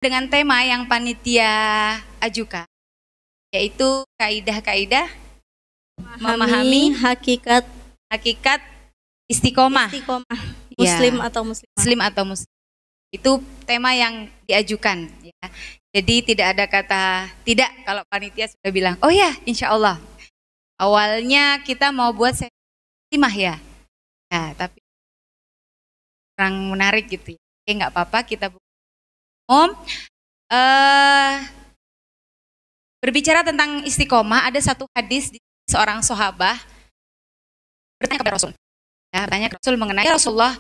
dengan tema yang panitia ajukan, yaitu kaidah-kaidah memahami hakikat istiqomah. Muslim Ya, atau muslimah. Muslim atau muslim. Itu tema yang diajukan. Ya. Jadi tidak ada kata tidak kalau panitia sudah bilang, oh ya insya Allah. Awalnya kita mau buat muslimah ya. Ya, tapi kurang menarik gitu ya. Oke, nggak apa-apa, kita buka. Berbicara tentang istiqomah, ada satu hadis di seorang sahabat bertanya kepada Rasul. Ya, bertanya ke Rasul mengenai Rasulullah,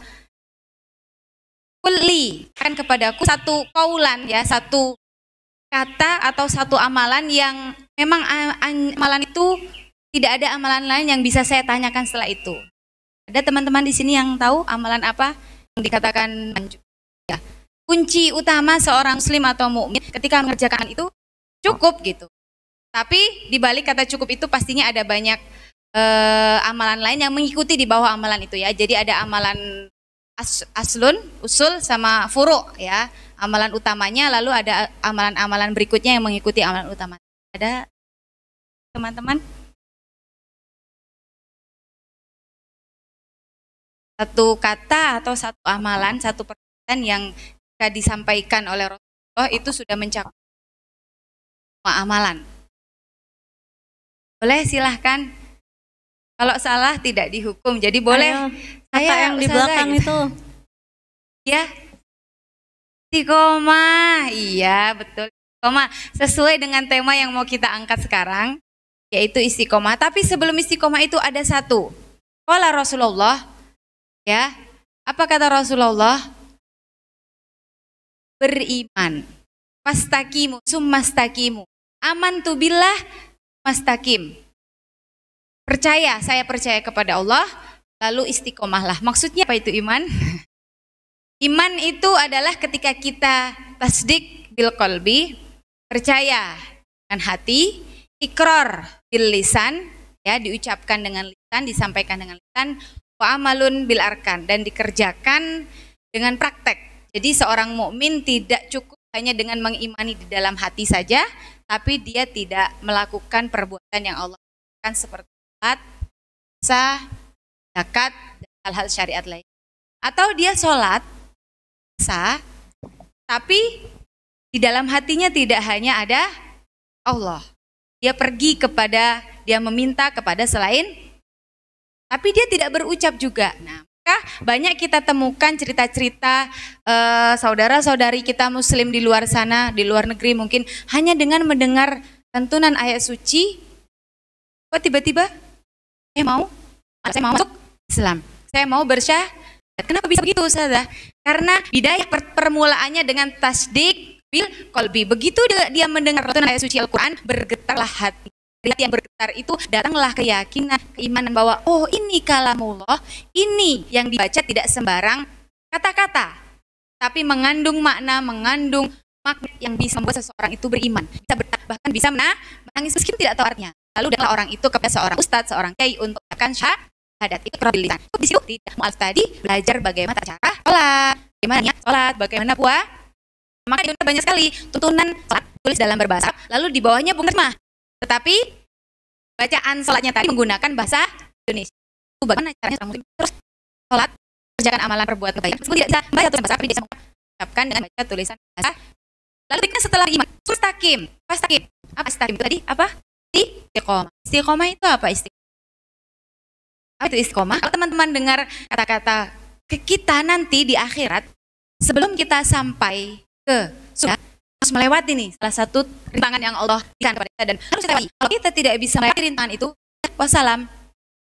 kulli kan kepadaku satu kaulan, ya, satu kata atau satu amalan yang memang amalan itu tidak ada amalan lain yang bisa saya tanyakan setelah itu. Ada teman-teman di sini yang tahu amalan apa yang dikatakan ya, kunci utama seorang muslim atau mukmin ketika mengerjakan itu cukup gitu. Tapi di balik kata cukup itu pastinya ada banyak amalan lain yang mengikuti di bawah amalan itu ya. Jadi ada amalan usul sama furu ya. Amalan utamanya, lalu ada amalan-amalan berikutnya yang mengikuti amalan utama. Ada teman-teman? Satu kata atau satu amalan, satu perkataan yang jika disampaikan oleh Rasulullah itu sudah mencakup semua amalan. Boleh, silahkan. Kalau salah tidak dihukum. Jadi boleh. Ayo, Saya yang di belakang gitu. itu. Ya. Istiqomah. Iya, betul. Istiqomah sesuai dengan tema yang mau kita angkat sekarang, yaitu istiqomah. Tapi sebelum istiqomah itu ada satu. Qala Rasulullah, ya. Apa kata Rasulullah? Beriman. Fastaqimu summastaqimu. Amantu billah mastaqim. Percaya, saya percaya kepada Allah, lalu istiqomahlah. Maksudnya apa itu iman? Iman itu adalah ketika kita tasdik bil qalbi, percaya dengan hati, ikrar bil lisan, ya, diucapkan dengan lisan, disampaikan dengan lisan, wa amalun bil arkan, dan dikerjakan dengan praktek. Jadi seorang mukmin tidak cukup hanya dengan mengimani di dalam hati saja, tapi dia tidak melakukan perbuatan yang Allah lakukan seperti salat, puasa, zakat, dan hal-hal syariat lain. Atau dia sholat, puasa, tapi di dalam hatinya tidak hanya ada Allah. Dia pergi kepada, dia meminta kepada selain, tapi dia tidak berucap juga. Nah, maka banyak kita temukan cerita-cerita saudara-saudari kita muslim di luar sana, di luar negeri mungkin, hanya dengan mendengar lantunan ayat suci, kok tiba-tiba saya mau masuk Islam, saya mau bersyahadat. Kenapa bisa begitu, Ustazah? Karena bidayah permulaannya dengan tasdik bil qalbi. Begitu dia mendengar lantunan ayat suci Al-Quran, bergetarlah hati. Dari hati yang bergetar itu datanglah keyakinan, keimanan bahwa oh ini kalamullah, ini yang dibaca tidak sembarang kata-kata, tapi mengandung makna, mengandung magnet yang bisa membuat seseorang itu beriman, bisa bahkan bisa menangis meskipun tidak tahu artinya. Lalu datang orang itu kepada seorang ustadz, seorang kiai untuk akan syahadat. Itu probabilitas. Di situ tidak mualaf tadi belajar bagaimana cara sholat, bagaimana niat sholat, bagaimana puasa. Maka di Indonesia banyak sekali tuntunan sholat tulis dalam berbahasa, lalu di bawahnya bukan terjemah. Tetapi bacaan sholatnya tadi menggunakan bahasa Indonesia. Itu bagaimana caranya seorang muslim terus sholat, kerjakan amalan perbuatan kebaikan, meskipun tidak bisa membaca tulisan bahasa, tapi bisa mengucapkan dengan baca tulisan bahasa. Lalu berikutnya setelah iman, mustaqim. Mustaqim. Apa mustaqim itu tadi? Apa? Istiqomah. Istiqomah itu apa istiqomah? Apa itu istiqomah? Kalau teman-teman dengar kata-kata kita nanti di akhirat, sebelum kita sampai ke surga, harus melewati nih salah satu rintangan yang Allah berikan kepada kita dan harus kita lewati. Kalau kita tidak bisa melewati rintangan itu, wassalam,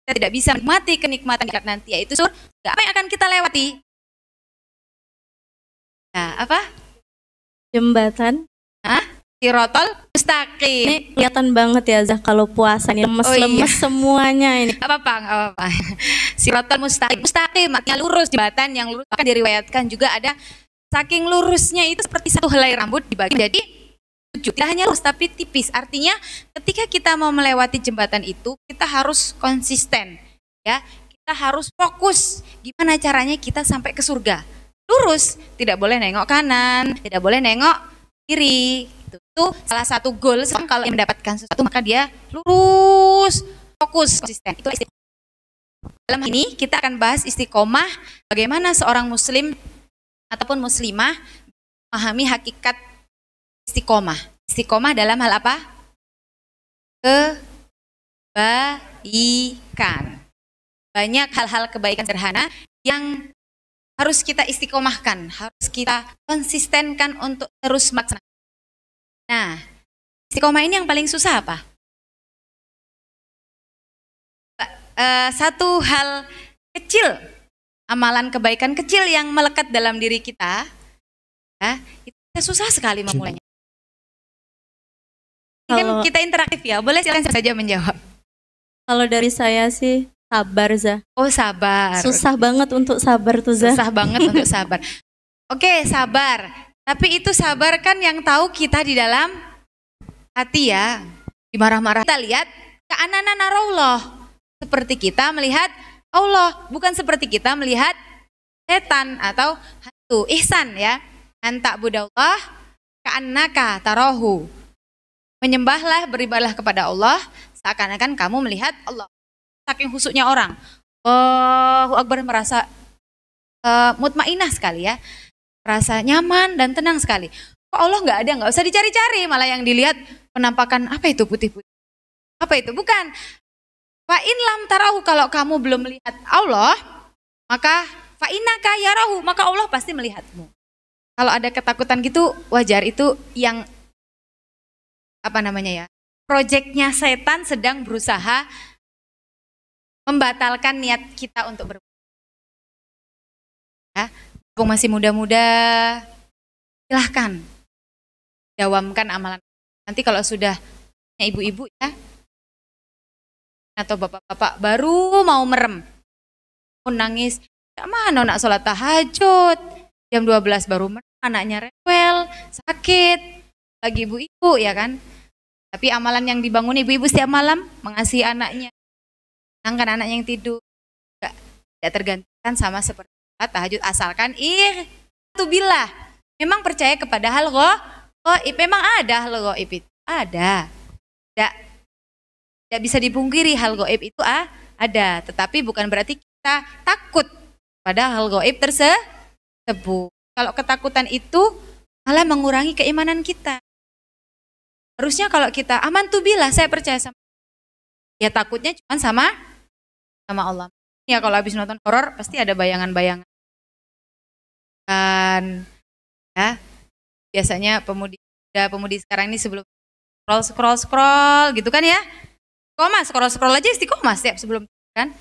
kita tidak bisa menikmati kenikmatan di akhirat nanti, yaitu surga. Apa yang akan kita lewati? Nah, apa? Jembatan. Sirotol mustaqim. Ini kelihatan banget ya Zah kalau puasa nih lemes-lemes semuanya ini. Gak apa-apa. Sirotol mustaqim. Mustaqim artinya lurus, jembatan yang lurus. Bahkan diriwayatkan juga ada saking lurusnya itu seperti satu helai rambut dibagi jadi 7. Tidak hanya lurus tapi tipis. Artinya ketika kita mau melewati jembatan itu, kita harus konsisten, ya. Kita harus fokus. Gimana caranya kita sampai ke surga? Lurus, tidak boleh nengok kanan, tidak boleh nengok diri. Itu salah satu goal kalau yang mendapatkan sesuatu maka dia lurus, fokus, konsisten. Itu istiqomah. Dalam hal ini kita akan bahas istiqomah, bagaimana seorang muslim ataupun muslimah memahami hakikat istiqomah. Istiqomah dalam hal apa? Kebaikan. Banyak hal-hal kebaikan sederhana yang harus kita istiqomahkan, harus kita konsistenkan untuk terus melaksanakan. Nah, istiqomah ini yang paling susah apa? Satu hal kecil, amalan kebaikan kecil yang melekat dalam diri kita, ya, itu susah sekali memulainya. Kan kita interaktif ya, boleh silakan saja menjawab. Kalau dari saya sih sabar, Zah. Oh, sabar. Susah banget untuk sabar tuh, Zah. Susah banget untuk sabar. Oke, sabar. Tapi itu sabar kan yang tahu kita di dalam hati ya. Dimarah-marah. Kita lihat ka'annana narallah. Seperti kita melihat Allah, bukan seperti kita melihat setan atau hantu. Ihsan ya. Anta budallah ka'annaka tarahu. Menyembahlah, beribadahlah kepada Allah seakan-akan kamu melihat Allah. Saking khusyuknya orang. Allahu Akbar, merasa mutmainah sekali ya. Rasa nyaman dan tenang sekali. Kok Allah nggak ada, nggak usah dicari-cari, malah yang dilihat penampakan apa itu putih-putih. Apa itu? Bukan. Fa in lam tarahu, kalau kamu belum melihat Allah, maka fa innaka yarahu, maka Allah pasti melihatmu. Kalau ada ketakutan gitu wajar, itu yang apa namanya ya? Proyeknya setan sedang berusaha membatalkan niat kita untuk berbuat. Ya. Masih muda-muda, silahkan dawamkan amalan. Nanti kalau sudah ibu-ibu ya, atau bapak-bapak baru mau merem, nangis, gak mana nak sholat tahajud, jam 12 baru merem, anaknya rewel, sakit, lagi ibu-ibu ya kan. Tapi amalan yang dibangun ibu-ibu setiap malam, mengasihi anaknya, menenangkan anaknya yang tidur, tidak tergantikan sama seperti tahajud, asalkan itu billah memang percaya kepada hal ghaib. Memang ada hal ghaib itu ada, tidak bisa dipungkiri hal ghaib itu ada, tetapi bukan berarti kita takut pada hal ghaib tersebut. Kalau ketakutan itu malah mengurangi keimanan kita. Harusnya kalau kita amantu billah, saya percaya sama, ya takutnya cuma sama Allah. Ya kalau habis nonton horor pasti ada bayangan-bayangan. Kan ya, biasanya pemudi sekarang ini sebelum scroll gitu kan ya. Scroll aja istiqomah setiap sebelum kan.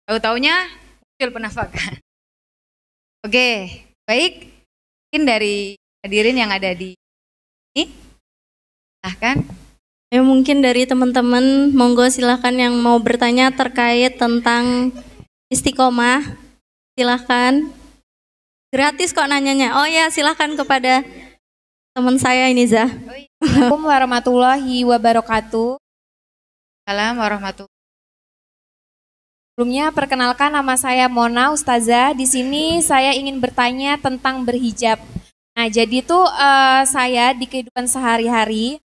Tahu-taunya muncul penampakan. Oke, baik. Mungkin dari hadirin yang ada di sini, silahkan. Ya, mungkin dari teman-teman, monggo silahkan yang mau bertanya terkait tentang istiqomah, silahkan. Gratis kok nanyanya. Oh ya, silahkan kepada teman saya ini, Zah. Assalamualaikum warahmatullahi wabarakatuh. Assalamualaikum warahmatullahi. Sebelumnya perkenalkan, nama saya Mona Ustazah. Di sini saya ingin bertanya tentang berhijab. Nah, jadi tuh saya di kehidupan sehari-hari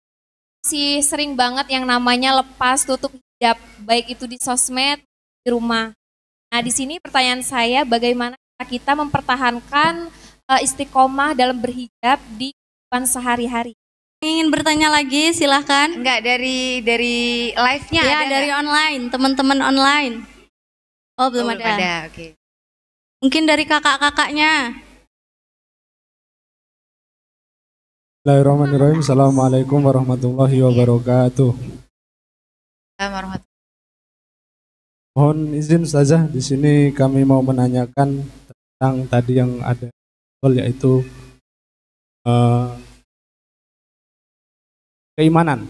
masih sering banget yang namanya lepas tutup hijab, baik itu di sosmed, di rumah. Nah, di sini pertanyaan saya, bagaimana kita mempertahankan istiqomah dalam berhijab di kehidupan sehari-hari? Ingin bertanya lagi, silahkan. Enggak, dari live-nya ya, ada dari enggak? Online, teman-teman online. Oh, belum ada. Oke. Mungkin dari kakak-kakaknya. Bismillahirrahmanirrahim. Assalamualaikum warahmatullahi wabarakatuh. Assalamualaikum. Mohon izin Ustazah, di sini kami mau menanyakan tentang tadi yang ada, yaitu keimanan.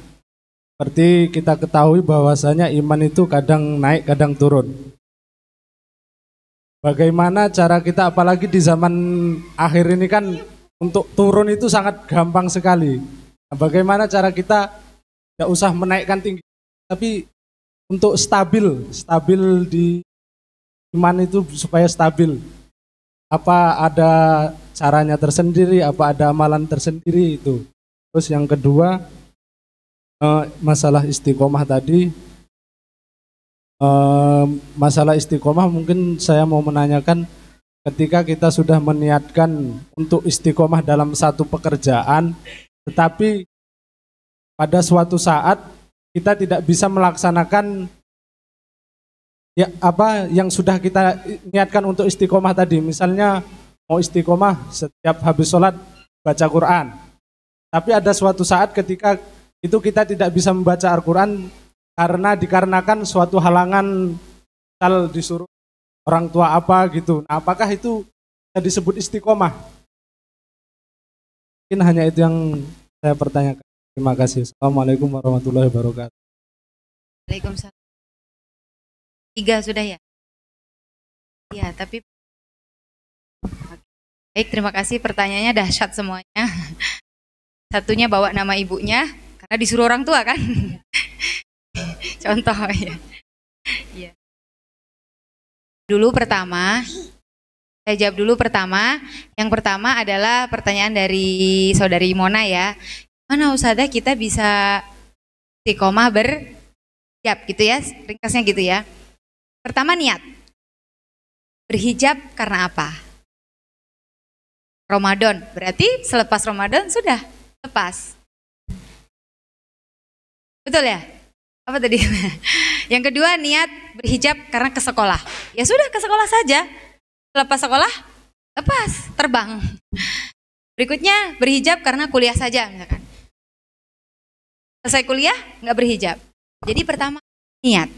Seperti kita ketahui bahwasanya iman itu kadang naik, kadang turun. Bagaimana cara kita, apalagi di zaman akhir ini kan, untuk turun itu sangat gampang sekali. Nah, bagaimana cara kita tidak usah menaikkan tinggi, tapi untuk stabil di iman itu supaya stabil. Apa ada caranya tersendiri, apa ada amalan tersendiri itu. Terus yang kedua, masalah istiqomah tadi, masalah istiqomah mungkin saya mau menanyakan, ketika kita sudah meniatkan untuk istiqomah dalam satu pekerjaan, tetapi pada suatu saat kita tidak bisa melaksanakan ya apa yang sudah kita niatkan untuk istiqomah tadi. Misalnya mau istiqomah setiap habis sholat baca Quran, tapi ada suatu saat ketika itu kita tidak bisa membaca Al-Quran karena dikarenakan suatu halangan, misal disuruh orang tua apa gitu. Nah, apakah itu bisa disebut istiqomah? Mungkin hanya itu yang saya pertanyakan. Terima kasih. Assalamualaikum warahmatullahi wabarakatuh. Waalaikumsalam. 3 sudah ya? Iya, tapi baik, terima kasih, pertanyaannya dahsyat semuanya. Satunya bawa nama ibunya karena disuruh orang tua kan. Contoh ya. Iya. Saya jawab dulu pertama. Yang pertama adalah pertanyaan dari saudari Mona ya. Mana Ustazah kita bisa istiqomah berhijab gitu ya, ringkasnya gitu ya. Pertama niat. Berhijab karena apa? Ramadan, berarti selepas Ramadan sudah lepas. Betul ya? Apa tadi? Yang kedua niat berhijab karena ke sekolah. Ya sudah ke sekolah saja. Selepas sekolah, lepas, terbang. Berikutnya berhijab karena kuliah saja misalkan. Selesai kuliah, nggak berhijab. Jadi pertama, niat.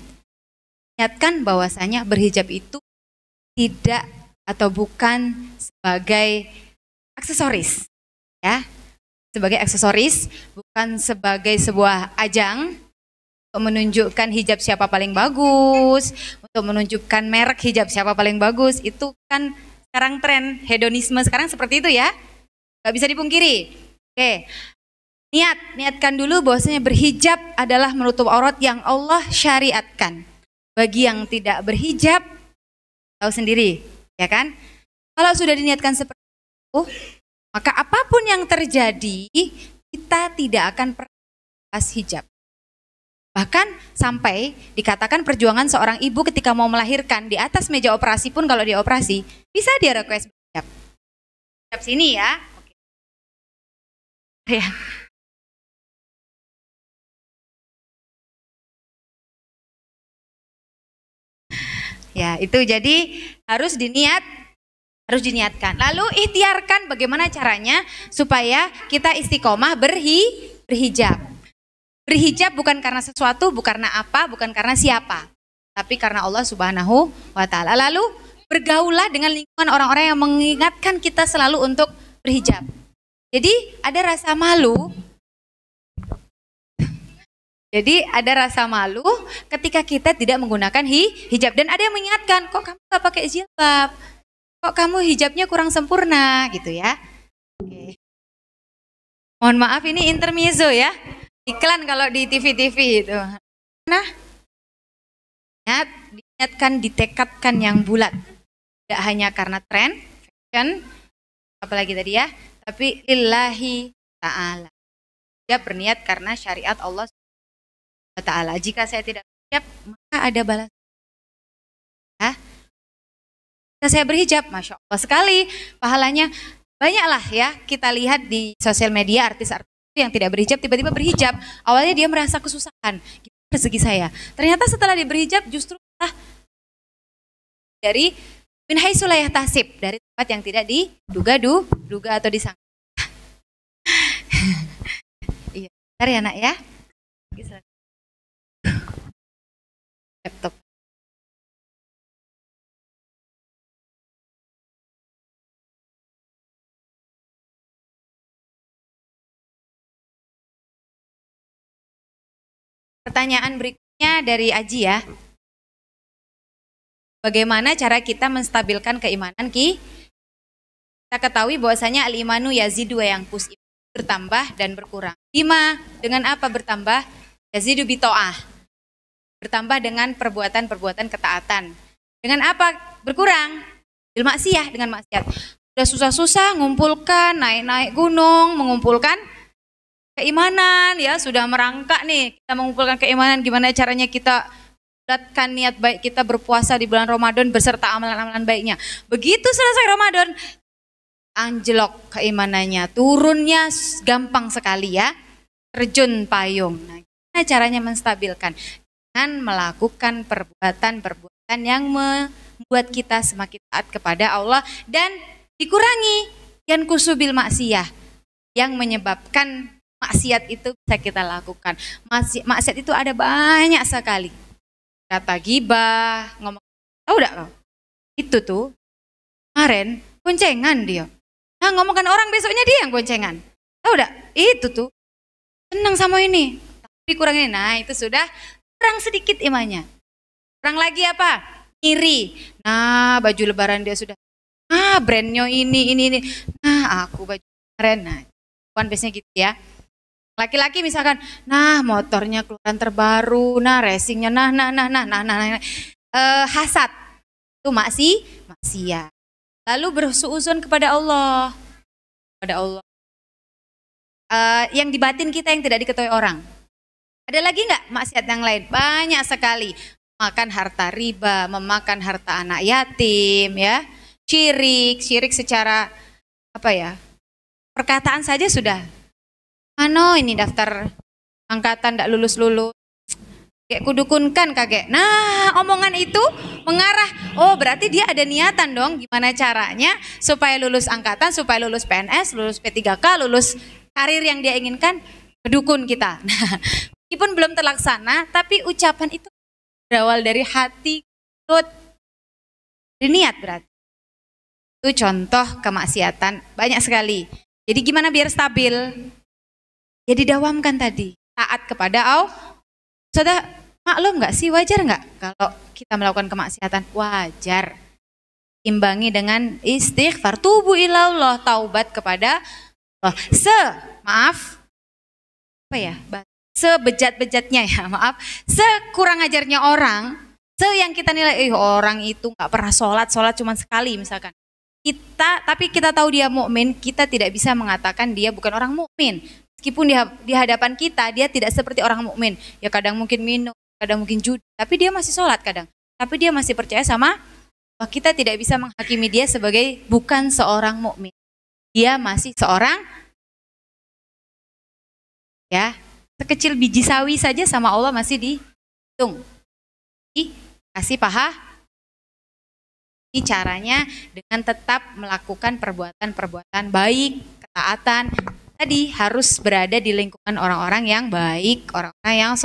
Niatkan bahwasanya berhijab itu tidak atau bukan sebagai aksesoris. Ya, sebagai aksesoris, bukan sebagai sebuah ajang untuk menunjukkan hijab siapa paling bagus, untuk menunjukkan merek hijab siapa paling bagus. Itu kan sekarang tren hedonisme sekarang seperti itu ya, nggak bisa dipungkiri. Oke. Niatkan dulu bahwasanya berhijab adalah menutup aurat yang Allah syariatkan. Bagi yang tidak berhijab, tahu sendiri, ya kan? Kalau sudah diniatkan seperti itu, maka apapun yang terjadi, kita tidak akan pernah lepas hijab. Bahkan sampai dikatakan perjuangan seorang ibu ketika mau melahirkan, di atas meja operasi pun kalau dia operasi, bisa dia request berhijab. Hijab sini ya. Oke. Ya. Ya, itu jadi harus diniatkan. Lalu ikhtiarkan bagaimana caranya supaya kita istiqomah berhijab. Berhijab bukan karena sesuatu, bukan karena apa, bukan karena siapa, tapi karena Allah Subhanahu wa taala. Lalu bergaulah dengan lingkungan orang-orang yang mengingatkan kita selalu untuk berhijab. Jadi ada rasa malu. Jadi ada rasa malu ketika kita tidak menggunakan hijab. Dan ada yang mengingatkan, kok kamu gak pakai jilbab? Kok kamu hijabnya kurang sempurna gitu ya. Oke. Mohon maaf ini intermezzo ya. Iklan kalau di TV-TV itu. Nah, diniatkan, ditekadkan yang bulat. Tidak hanya karena tren, fashion, apalagi tadi ya. Tapi lillahi ta'ala. Dia berniat karena syariat Allah Ta'ala. Jika saya tidak berhijab, maka ada balasan. Ya. Jika saya berhijab, Masya Allah sekali pahalanya. Banyaklah ya kita lihat di sosial media artis-artis yang tidak berhijab tiba-tiba berhijab. Awalnya dia merasa kesusahan. Gimana rezeki saya? Ternyata setelah dia berhijab justru dari min haitsu la yahtasib, dari tempat yang tidak diduga atau disangka. Iya, bentar ya nak ya. Laptop. Pertanyaan berikutnya dari Aji ya. Bagaimana cara kita menstabilkan keimanan Kita ketahui bahwasanya al-imanu yazidu wa yanqus, bertambah dan berkurang. Dengan apa bertambah? Yazidu bi ta'ah. Bertambah dengan perbuatan-perbuatan ketaatan. Dengan apa berkurang? Bil maksiyah, dengan maksiat. Udah susah-susah ngumpulkan, naik-naik gunung, mengumpulkan keimanan ya, sudah merangkak nih, kita mengumpulkan keimanan, gimana caranya kita bulatkan niat baik kita berpuasa di bulan Ramadan beserta amalan-amalan baiknya. Begitu selesai Ramadan, anjlok keimanannya, turunnya gampang sekali ya, terjun payung. Nah, gimana caranya menstabilkan? Dengan melakukan perbuatan-perbuatan yang membuat kita semakin taat kepada Allah dan dikurangi yang kusubil maksiyah yang menyebabkan maksiat itu bisa kita lakukan. Maksiat itu ada banyak sekali. Kata gibah, ngomong, tahu enggak kau? Itu tuh kemarin goncengan dia. Nah, ngomongkan orang besoknya dia yang goncengan. Tahu enggak? Itu tuh senang sama ini, tapi kurang ini. Nah, itu sudah kurang sedikit imannya. Kurang lagi apa? Iri. Nah, baju lebaran dia sudah, brandnya ini. Nah, aku baju keren. Nah, bukan biasanya gitu ya. Laki-laki misalkan, nah motornya keluaran terbaru, nah racingnya, nah. Hasad itu maksiat. Lalu bersuuzon kepada Allah, yang di batin kita yang tidak diketahui orang. Ada lagi nggak maksiat yang lain? Banyak sekali. Makan harta riba, memakan harta anak yatim, ya, syirik secara apa ya? Perkataan saja sudah. Ini daftar angkatan ndak lulus. Kayak kudukunkan kakek. Nah, omongan itu mengarah, oh berarti dia ada niatan dong gimana caranya supaya lulus angkatan, supaya lulus PNS, lulus P3K, lulus karir yang dia inginkan, kedukun kita. Nah, meskipun belum terlaksana, tapi ucapan itu berawal dari hati, mulut, niat berarti. Itu contoh kemaksiatan banyak sekali. Jadi gimana biar stabil? Ya didawamkan tadi, taat kepada Allah. Sudah maklum nggak sih, wajar nggak kalau kita melakukan kemaksiatan? Wajar. Imbangi dengan istighfar, tubu ilallah, taubat kepada Allah. Sebejat-bejatnya ya, maaf, sekurang ajarnya orang, yang kita nilai, orang itu nggak pernah sholat cuma sekali misalkan. Tapi kita tahu dia mukmin, kita tidak bisa mengatakan dia bukan orang mukmin. Meskipun di hadapan kita dia tidak seperti orang mukmin. Ya kadang mungkin minum, kadang mungkin judi, tapi dia masih sholat kadang. Tapi dia masih percaya sama Allah. Kita tidak bisa menghakimi dia sebagai bukan seorang mukmin. Dia masih seorang, ya, sekecil biji sawi saja sama Allah masih dihitung. Kasih paha. Ini caranya dengan tetap melakukan perbuatan-perbuatan baik, ketaatan. Tadi harus berada di lingkungan orang-orang yang baik, orang-orang yang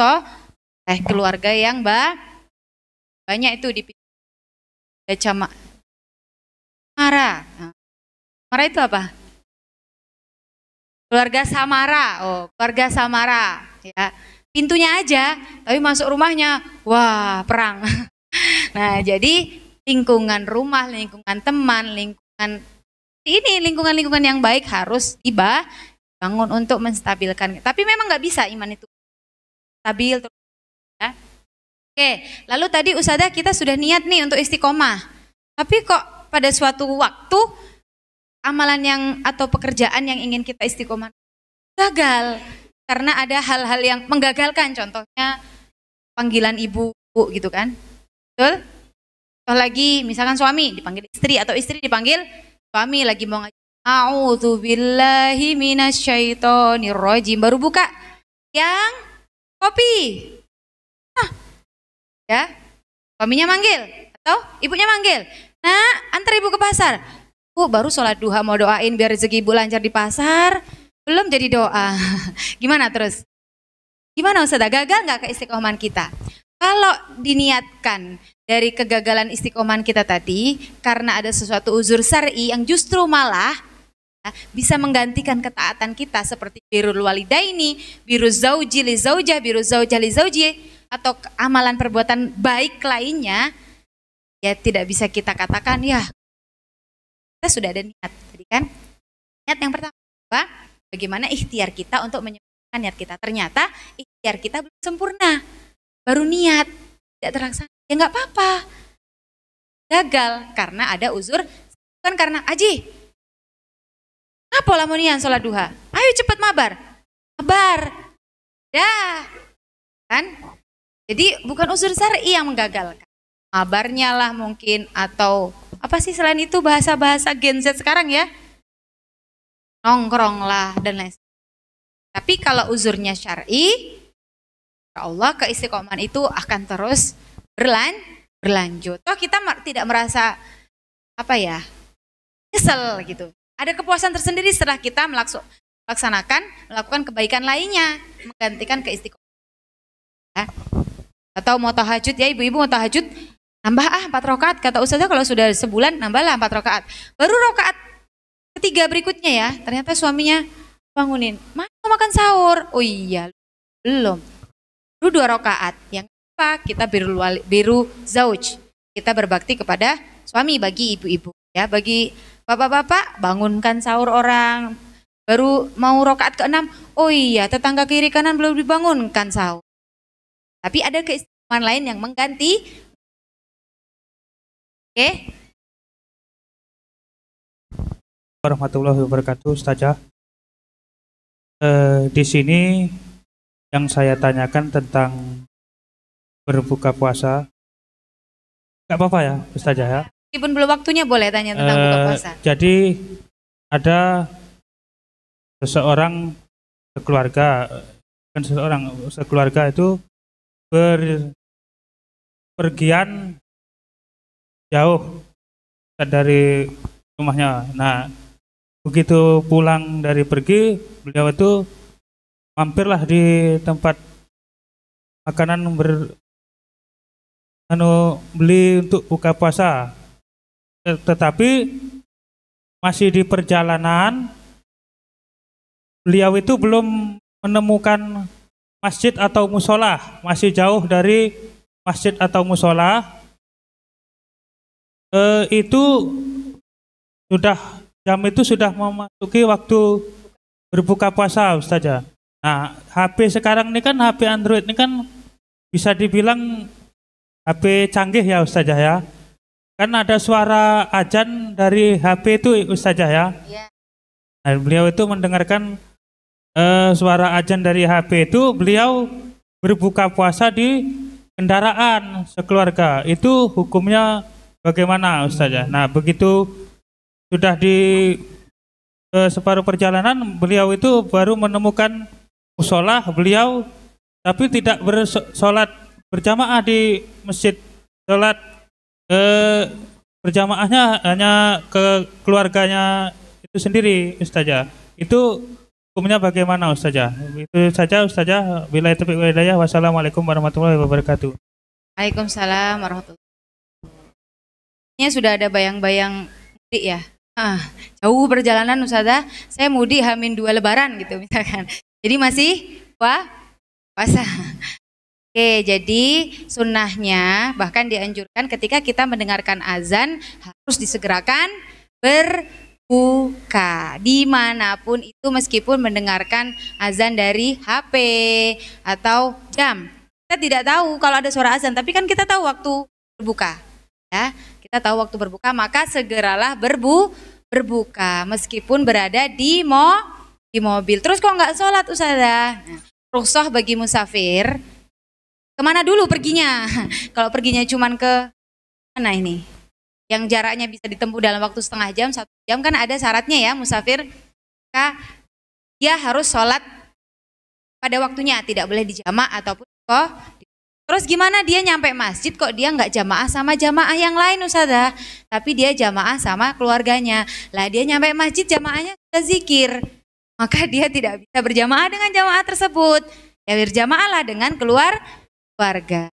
keluarga yang banyak itu di Samara. Samara itu apa? Keluarga Samara. Oh, keluarga Samara, ya. Pintunya aja, tapi masuk rumahnya, wah, perang. Nah, jadi lingkungan rumah, lingkungan teman, lingkungan yang baik harus dibangun untuk menstabilkan. Tapi memang nggak bisa iman itu stabil terus. Ya. Oke, lalu tadi Ustazah kita sudah niat nih untuk istiqomah. Tapi kok pada suatu waktu amalan atau pekerjaan yang ingin kita istiqomah gagal karena ada hal-hal yang menggagalkan. Contohnya panggilan ibu gitu kan. Betul? Contoh lagi misalkan suami dipanggil istri atau istri dipanggil suami lagi mau ngaji. A'udzubillahi minasyaitonirrajim. Baru buka yang kopi. Ya, suaminya manggil atau ibunya manggil. Nah, antar ibu ke pasar. Bu, baru sholat duha mau doain biar rezeki ibu lancar di pasar. Belum jadi doa. Gimana terus? Gimana Ustazah? Gagal nggak keistiqomahan kita? Kalau diniatkan dari kegagalan istiqomahan kita tadi karena ada sesuatu uzur syar'i yang justru malah bisa menggantikan ketaatan kita seperti birrul walidaini, birruz zauji li zaujah, birruz zaujah li zauji, atau amalan perbuatan baik lainnya, ya tidak bisa kita katakan ya kita sudah ada niat tadi kan. Niat yang pertama, bagaimana ikhtiar kita untuk menyempurnakan niat kita. Ternyata ikhtiar kita belum sempurna, baru niat tidak terlaksana, ya nggak apa-apa. Gagal karena ada uzur, bukan karena Aji Apa lamonian sholat duha? Ayo cepat mabar. Mabar. Dah. Kan? Jadi bukan unsur syar'i yang menggagalkan. Mabarnya lah mungkin, atau apa sih selain itu bahasa-bahasa Gen Z sekarang ya? Nongkrong lah dan lain sebagainya. Tapi kalau uzurnya syar'i, Allah keistiqomahan itu akan terus berlanjut. Toh kita tidak merasa nyesel gitu. Ada kepuasan tersendiri setelah kita melakukan kebaikan lainnya, menggantikan keistiqomahan. Ya. Atau mau tahajud ya, ibu-ibu mau tahajud, nambah 4 rakaat, kata ustazah kalau sudah sebulan nambahlah 4 rakaat. Baru rakaat ketiga berikutnya ya, ternyata suaminya bangunin, "Mana mau makan sahur?" Oh iya, belum. Baru 2 rakaat. Yang apa? Kita biru zauj. Kita berbakti kepada suami bagi ibu-ibu ya, bagi bapak-bapak bangunkan sahur orang. Baru mau rakaat ke-6, oh iya, tetangga kiri kanan belum dibangunkan sahur. Tapi ada keistimewaan lain yang mengganti. Oke. Warahmatullahi wabarakatuh, Ustazah. Di sini yang saya tanyakan tentang berbuka puasa. Gak apa-apa ya, Ustazah ya? Meskipun belum waktunya boleh tanya tentang buka puasa. Jadi ada sekeluarga itu berpergian jauh dari rumahnya. Nah, begitu pulang dari pergi, beliau itu mampirlah di tempat makanan beli untuk buka puasa. Tetapi masih di perjalanan, beliau itu belum menemukan masjid atau musola, masih jauh dari masjid atau musola. Jam itu sudah memasuki waktu berbuka puasa, Ustazah. Nah, HP sekarang ini kan, HP Android ini kan bisa dibilang HP canggih ya, Ustazah ya. Kan ada suara azan dari HP itu, Ustazah ya. Nah, beliau itu mendengarkan suara azan dari HP itu, beliau berbuka puasa di kendaraan sekeluarga. Itu hukumnya bagaimana, Ustazah? Nah, begitu sudah di separuh perjalanan, beliau itu baru menemukan musola beliau, tapi tidak bersolat berjamaah di masjid. Sholat berjamaahnya hanya ke keluarganya itu sendiri, Ustazah. Itu hukumnya bagaimana, Ustazah? Itu saja, Ustazah. Billahi taufiq wal hidayah. Wassalamualaikum warahmatullahi wabarakatuh. Waalaikumsalam warahmatullahi wabarakatuh. Ini sudah ada bayang-bayang mudik ya. Jauh perjalanan, Ustazah. Saya mudik H-2 lebaran gitu misalkan. Jadi masih puasa. Oke, jadi sunnahnya bahkan dianjurkan ketika kita mendengarkan azan harus disegerakan berbuka dimanapun itu, meskipun mendengarkan azan dari HP atau jam. Kita tidak tahu kalau ada suara azan, tapi kan kita tahu waktu berbuka. Ya, kita tahu waktu berbuka, maka segeralah berbuka meskipun berada di mobil. Terus kok nggak sholat, Ustazah? Rukhsah bagi musafir. Kemana dulu perginya? Kalau perginya cuman ke mana ini? Yang jaraknya bisa ditempuh dalam waktu setengah jam, 1 jam, kan ada syaratnya ya musafir. Maka dia harus sholat pada waktunya, tidak boleh dijamaah ataupun kok. Terus gimana dia nyampe masjid kok dia nggak jamaah sama jamaah yang lain, Ustazah? Tapi dia jamaah sama keluarganya. Lah dia nyampe masjid jamaahnya sudah zikir. Maka dia tidak bisa berjamaah dengan jamaah tersebut. Ya berjamaahlah dengan keluarga.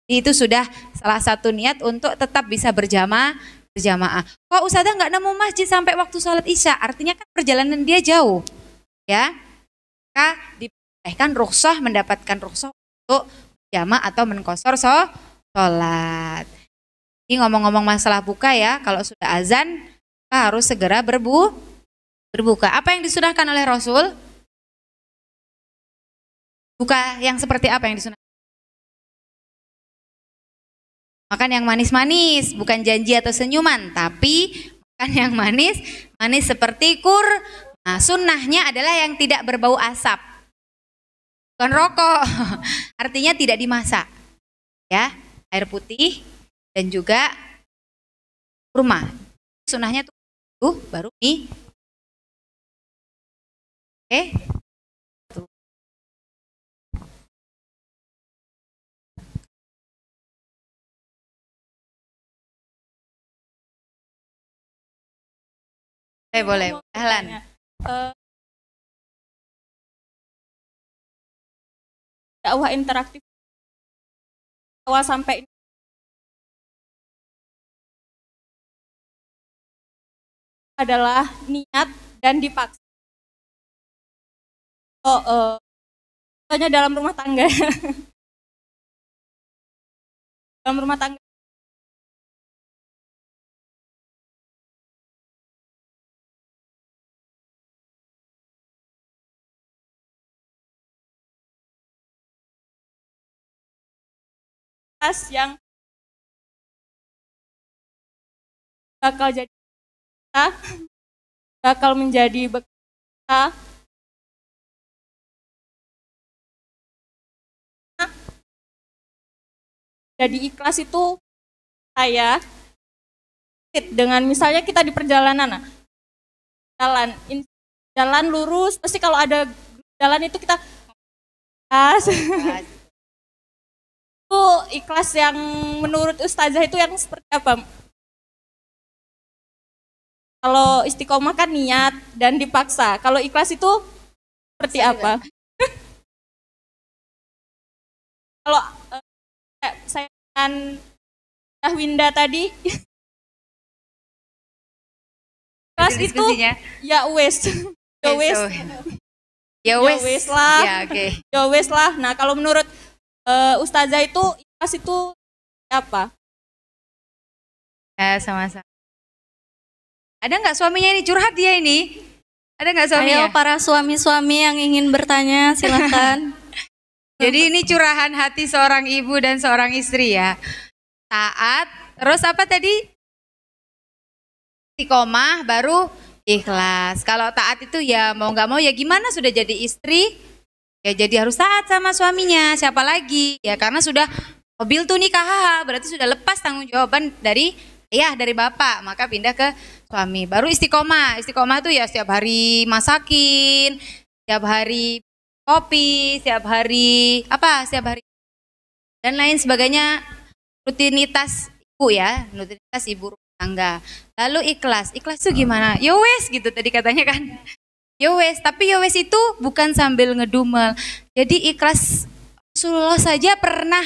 Itu sudah salah satu niat untuk tetap bisa berjamaah. Kok Ustazah nggak nemu masjid sampai waktu sholat isya? Artinya kan perjalanan dia jauh. Ya, maka dibolehkan rukhsah, mendapatkan rukhsah untuk jamaah atau mengqashar sholat. Ini ngomong-ngomong masalah buka ya, kalau sudah azan kita harus segera berbuka. Apa yang disunahkan oleh Rasul? Buka yang seperti apa yang disunahkan? Makan yang manis-manis, bukan janji atau senyuman, tapi makan yang manis, manis seperti kurma. Sunnahnya adalah yang tidak berbau asap, bukan rokok. Artinya tidak dimasak, ya, air putih dan juga kurma. Sunnahnya tuh baru nih. Oke. Boleh. Ahlan. Dakwah interaktif awal sampai adalah niat dan dipaksa. Contohnya dalam rumah tangga. Dalam rumah tangga. Yang bakal jadi kita, bakal menjadi bekal jadi ikhlas itu saya dengan misalnya kita di perjalanan, jalan lurus, pasti kalau ada jalan itu kita itu ikhlas yang menurut Ustazah itu yang seperti apa? Kalau istiqomah kan niat dan dipaksa. Kalau ikhlas itu seperti apa? Kalau saya dengan Winda tadi, ikhlas itu ya wes, ya wes lah, ya, okay. Ya wes lah. Nah kalau menurut Ustazah itu ikhlas itu apa? Ya sama-sama. Ada nggak suaminya ini curhat dia ini? Ada nggak suaminya? Ayo para suami-suami yang ingin bertanya silakan. Jadi ini curahan hati seorang ibu dan seorang istri ya. Taat, terus apa tadi? Istiqomah, baru ikhlas. Kalau taat itu ya mau nggak mau ya gimana, sudah jadi istri ya jadi harus taat sama suaminya. Siapa lagi? Ya karena sudah mobil tuh nikah, berarti sudah lepas tanggung jawaban dari ayah, dari bapak, maka pindah ke suami. Baru istiqomah. Istiqomah tuh ya setiap hari masakin, setiap hari kopi, setiap hari dan lain sebagainya, rutinitas ibu ya, rutinitas ibu rumah tangga. Lalu ikhlas itu gimana? Yo wes gitu tadi katanya kan. Yo wes, tapi yo wes itu bukan sambil ngedumel. Jadi ikhlas, Rasulullah saja pernah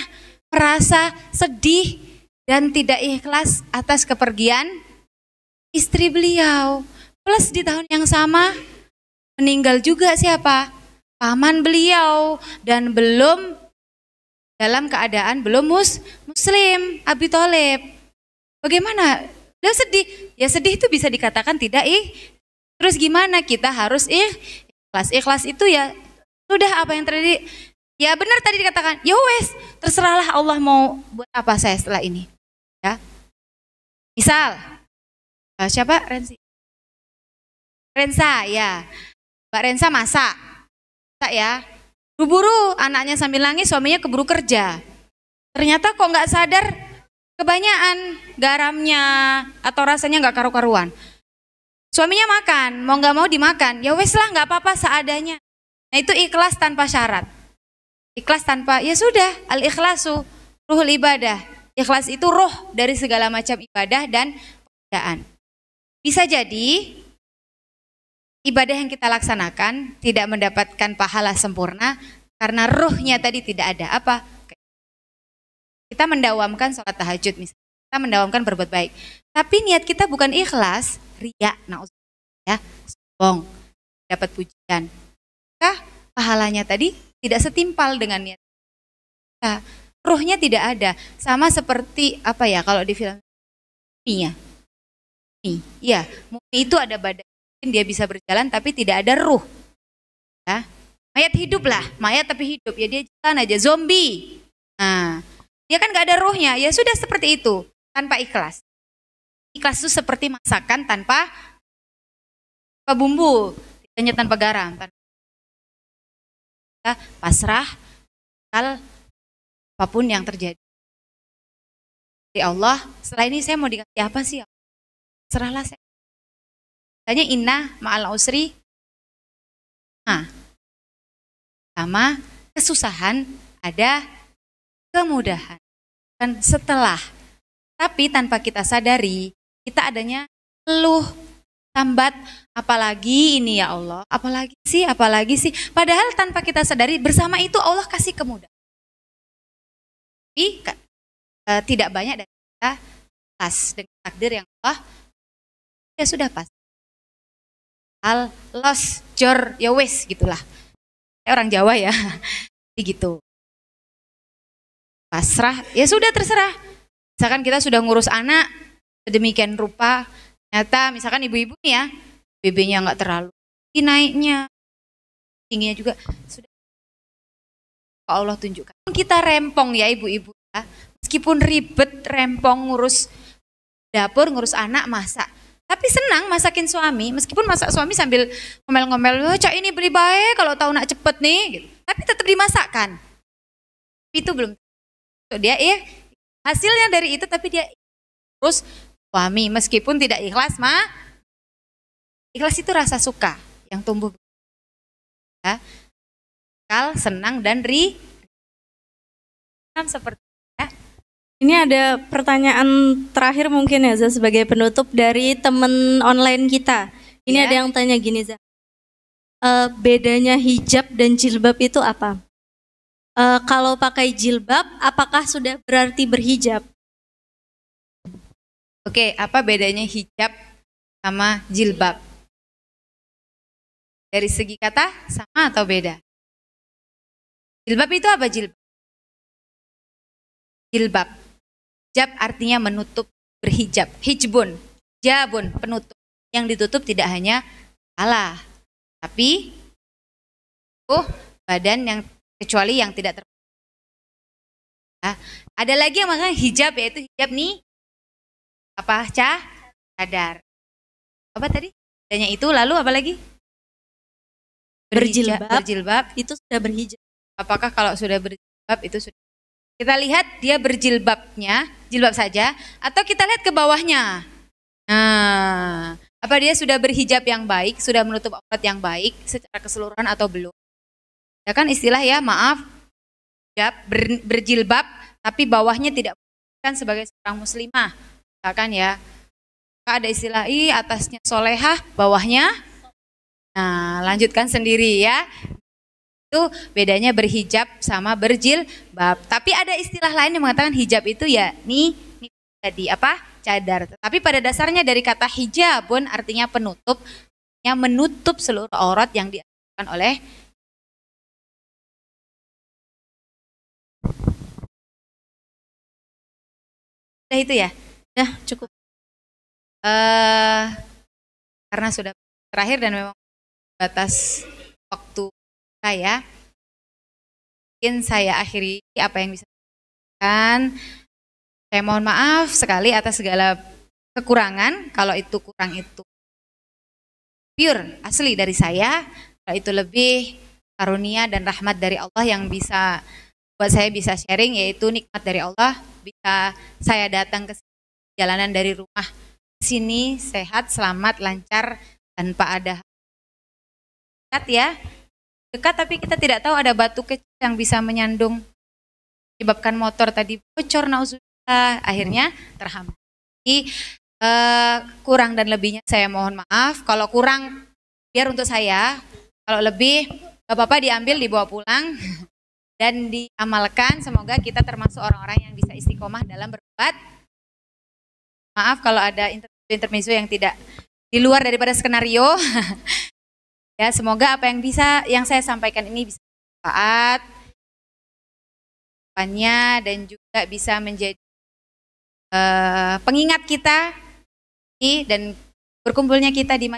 merasa sedih dan tidak ikhlas atas kepergian istri beliau. Plus di tahun yang sama meninggal juga siapa? Paman beliau, dan belum dalam keadaan belum muslim, Abi Thalib. Bagaimana? Dia sedih. Ya sedih itu bisa dikatakan tidak terus gimana? Kita harus ikhlas. Ikhlas itu ya sudah apa yang terjadi. Ya benar tadi dikatakan, ya wes, terserahlah Allah mau buat apa saya setelah ini. Ya. Misal siapa? Rensa ya. Mbak Rensa masak ya, buru-buru anaknya sambil nangis, suaminya keburu kerja. Ternyata kok nggak sadar kebanyakan garamnya atau rasanya nggak karu-karuan. Suaminya makan, mau nggak mau dimakan, ya wes lah nggak apa-apa seadanya. Nah itu ikhlas tanpa syarat. Ikhlas tanpa, ya sudah, al-ikhlasu ruhul ibadah. Ikhlas itu roh dari segala macam ibadah dan pekerjaan. Bisa jadi ibadah yang kita laksanakan tidak mendapatkan pahala sempurna karena ruhnya tadi tidak ada. Apa? Kita mendawamkan sholat tahajud misalnya, kita mendawamkan berbuat baik. Tapi niat kita bukan ikhlas, riya, ya, sombong, dapat pujian. Maka pahalanya tadi tidak setimpal dengan niat. Nah, ruhnya tidak ada. Sama seperti apa ya kalau di film Mumi ya. Iya, Mumi itu ada badan, dia bisa berjalan tapi tidak ada ruh. Ya. Mayat hidup lah, mayat tapi hidup. Ya dia jalan aja, zombie. Nah, dia kan gak ada ruhnya. Ya sudah seperti itu, tanpa ikhlas. Ikhlas itu seperti masakan tanpa tanpa bumbu, tidaknya tanpa garam. Kita pasrah hal apapun yang terjadi. Di Allah, setelah ini saya mau dikasih apa sih? Serahlah saya. Tanya inna ma'al usri. Nah, sama kesusahan ada kemudahan. Dan setelah, tapi tanpa kita sadari, kita adanya keluh, sambat, apalagi ini ya Allah, apalagi sih. Padahal tanpa kita sadari, bersama itu Allah kasih kemudahan. Tapi tidak banyak dari kita pas dengan takdir yang Allah ya sudah pas. Al los jor ya wes gitulah. Orang Jawa ya. Gitu. Pasrah, ya sudah terserah. Misalkan kita sudah ngurus anak sedemikian rupa, ternyata misalkan ibu-ibu nih ya, BB-nya nggak terlalu naiknya, tingginya juga sudah Allah tunjukkan. Kita rempong ya ibu-ibu ya. Meskipun ribet, rempong, ngurus dapur, ngurus anak, masak. Tapi senang masakin suami, meskipun masak suami sambil ngomel-ngomel, oh, cak ini beli baik kalau tahu nak cepet nih. Gitu. Tapi tetap dimasakkan. Itu belum. Dia hasilnya dari itu, tapi dia terus suami, meskipun tidak ikhlas, ikhlas itu rasa suka yang tumbuh. Ya. Senang dan seperti Ini ada pertanyaan terakhir mungkin ya Za, sebagai penutup dari teman online kita. Ini ada yang tanya gini Za, bedanya hijab dan jilbab itu apa? Kalau pakai jilbab, apakah sudah berarti berhijab? Oke, apa bedanya hijab sama jilbab? Dari segi kata sama atau beda? Jilbab itu apa jilbab? Jilbab. Hijab artinya menutup, berhijab. Hijbun, jabun, penutup. Yang ditutup tidak hanya kepala, tapi badan yang kecuali yang tidak tertutup. Nah, ada lagi yang makanya hijab, yaitu hijab nih apa cadar. Apa tadi? Adanya itu, lalu apa lagi? Berjilbab itu sudah berhijab. Apakah kalau sudah berjilbab itu sudah? Kita lihat dia berjilbabnya, jilbab saja, atau kita lihat ke bawahnya. Nah, apa dia sudah berhijab yang baik, sudah menutup aurat yang baik secara keseluruhan atau belum? Ya kan istilah ya, maaf, hijab, berjilbab, tapi bawahnya tidak kan sebagai seorang muslimah. Misalkan ya, ada istilah atasnya solehah, bawahnya. Nah, lanjutkan sendiri ya. Itu bedanya berhijab sama berjilbab. Tapi ada istilah lain yang mengatakan hijab itu ya nih tadi apa? Cadar. Tapi pada dasarnya dari kata hijabun artinya penutup, yang menutup seluruh aurat yang dilakukan oleh itu ya. Nah, cukup. Karena sudah terakhir dan memang batas waktu saya, mungkin saya akhiri apa yang bisa disampaikan. Saya mohon maaf sekali atas segala kekurangan. Kalau itu kurang, itu pure asli dari saya. Kalau itu lebih karunia dan rahmat dari Allah yang bisa buat saya bisa sharing, yaitu nikmat dari Allah. Bisa saya datang ke jalanan dari rumah sini sehat, selamat, lancar, tanpa ada dekat ya. Dekat tapi kita tidak tahu ada batu kecil yang bisa menyandung, menyebabkan motor tadi bocor, nauzubillah, akhirnya terhambat. Jadi kurang dan lebihnya saya mohon maaf. Kalau kurang biar untuk saya, kalau lebih gak apa-apa diambil, dibawa pulang dan diamalkan. Semoga kita termasuk orang-orang yang bisa istiqomah dalam berbuat. Maaf kalau ada intermezzo yang tidak di luar daripada skenario. Ya, semoga apa yang saya sampaikan ini bisa bermanfaat dan juga bisa menjadi pengingat kita dan berkumpulnya kita di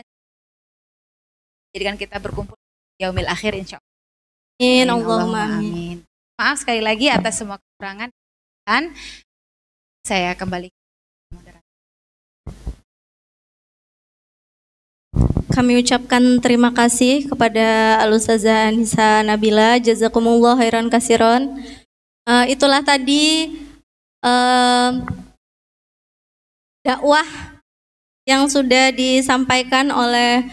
jadikan kita berkumpul di yaumil akhir insyaallah. Amin, Allahumma amin. Maaf sekali lagi atas semua kekurangan dan saya kembali. kami ucapkan terima kasih kepada Al-Ustazah Anissa Nabila, jazakumullah khairan kasiron. Itulah tadi dakwah yang sudah disampaikan oleh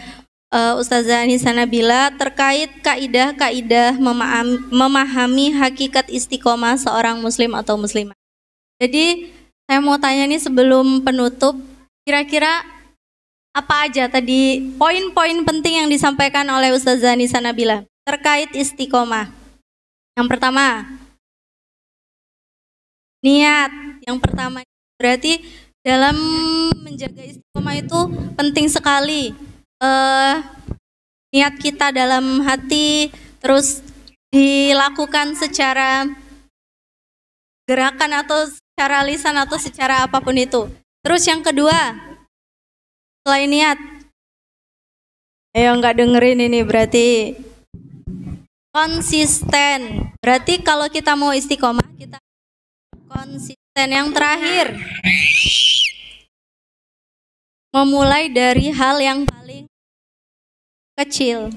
Ustazah Anissa Nabila terkait kaidah-kaidah memahami hakikat istiqomah seorang muslim atau muslimah. Jadi saya mau tanya nih sebelum penutup, kira-kira apa aja tadi poin-poin penting yang disampaikan oleh Ustazah Anissa Nabila terkait istiqomah? Yang pertama, niat. Yang pertama berarti dalam menjaga istiqomah itu penting sekali. Niat kita dalam hati terus dilakukan secara gerakan atau secara lisan atau secara apapun itu. Terus yang kedua, selain niat, nggak dengerin ini berarti konsisten. Berarti kalau kita mau istiqomah kita konsisten. Yang terakhir, memulai dari hal yang paling kecil.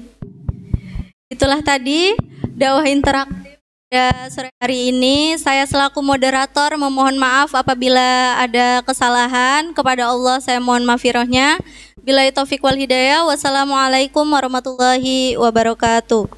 Itulah tadi dakwah interaktif pada sore hari ini. Saya selaku moderator memohon maaf apabila ada kesalahan. Kepada Allah saya mohon maghfirahnya. Billahi taufiq wal hidayah. Wassalamualaikum warahmatullahi wabarakatuh.